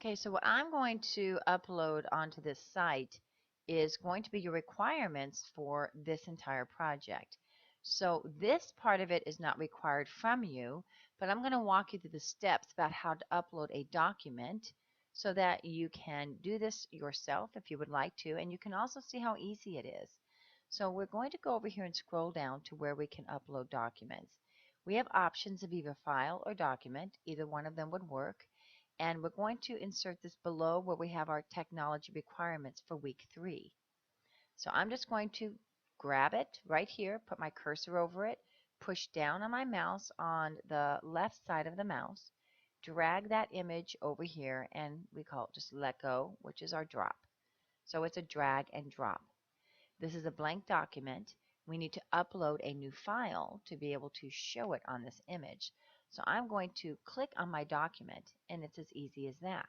Okay, so what I'm going to upload onto this site is going to be your requirements for this entire project. So this part of it is not required from you, but I'm going to walk you through the steps about how to upload a document so that you can do this yourself if you would like to, and you can also see how easy it is. So we're going to go over here and scroll down to where we can upload documents. We have options of either file or document. Either one of them would work. And we're going to insert this below where we have our technology requirements for week 3. So I'm just going to grab it right here, put my cursor over it, push down on my mouse on the left side of the mouse, drag that image over here, and we call it just let go, which is our drop. So it's a drag and drop. This is a blank document. We need to upload a new file to be able to show it on this image. So I'm going to click on my document, and it's as easy as that.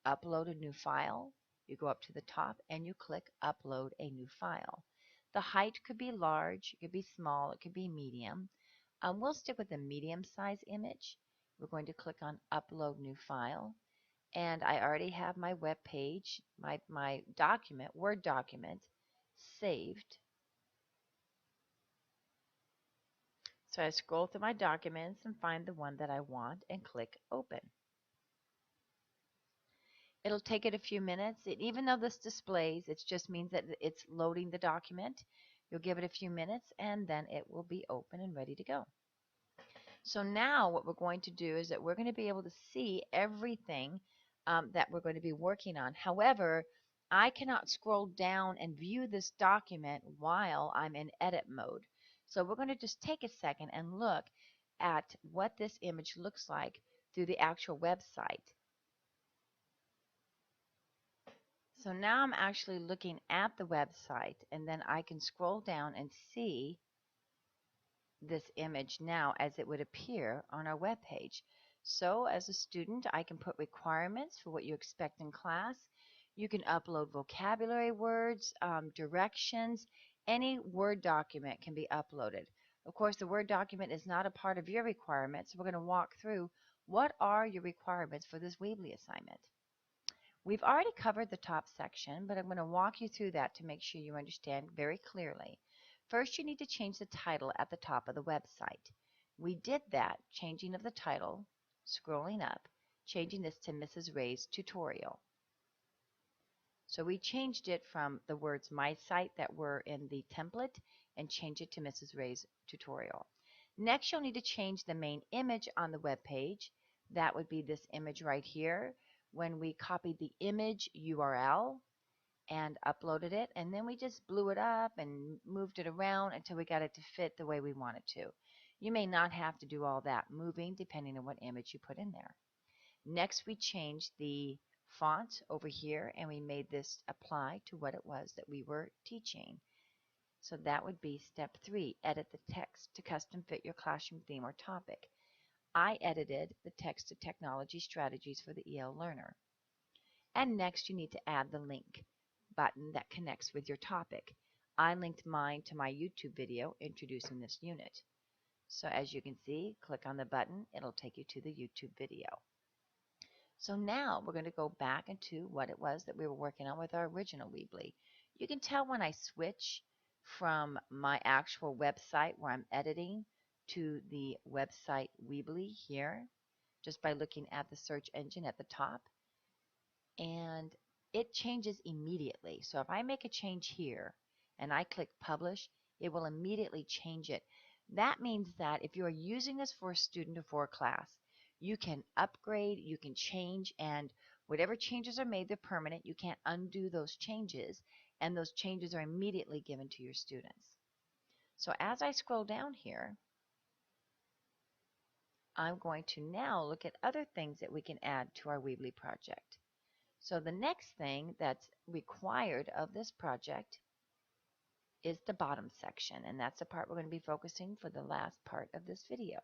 Upload a new file. You go up to the top and you click Upload a new file. The height could be large, it could be small, it could be medium. We'll stick with a medium size image. We're going to click on Upload new file. And I already have my web page, my document, Word document, saved. So I scroll through my documents and find the one that I want and click Open. It'll take it a few minutes. Even though this displays, it just means that it's loading the document. You'll give it a few minutes and then it will be open and ready to go. So now what we're going to do is that we're going to be able to see everything that we're going to be working on. However, I cannot scroll down and view this document while I'm in edit mode. So we're going to just take a second and look at what this image looks like through the actual website. So now I'm actually looking at the website, and then I can scroll down and see this image now as it would appear on our web page. So as a student, I can put requirements for what you expect in class. You can upload vocabulary words, directions. Any Word document can be uploaded. Of course, the Word document is not a part of your requirements. So we're going to walk through what are your requirements for this Weebly assignment. We've already covered the top section, but I'm going to walk you through that to make sure you understand very clearly. First, you need to change the title at the top of the website. We did that, changing of the title, scrolling up, changing this to Mrs. Ray's Tutorial. So we changed it from the words My Site that were in the template and change it to Mrs. Ray's Tutorial. Next, you'll need to change the main image on the web page. That would be this image right here. When we copied the image URL and uploaded it, and then we just blew it up and moved it around until we got it to fit the way we want it to. You may not have to do all that moving depending on what image you put in there. Next, we changed the font over here and we made this apply to what it was that we were teaching. So that would be step 3, edit the text to custom fit your classroom theme or topic. I edited the text to technology strategies for the EL learner. And next you need to add the link button that connects with your topic. I linked mine to my YouTube video introducing this unit. So as you can see, click on the button, it'll take you to the YouTube video. So now we're going to go back into what it was that we were working on with our original Weebly. You can tell when I switch from my actual website where I'm editing to the website Weebly here, just by looking at the search engine at the top. And it changes immediately. So if I make a change here and I click Publish, it will immediately change it. That means that if you are using this for a student or for a class, you can upgrade, you can change, and whatever changes are made, they're permanent. You can't undo those changes, and those changes are immediately given to your students. So as I scroll down here, I'm going to now look at other things that we can add to our Weebly project. So the next thing that's required of this project is the bottom section, and that's the part we're going to be focusing for the last part of this video.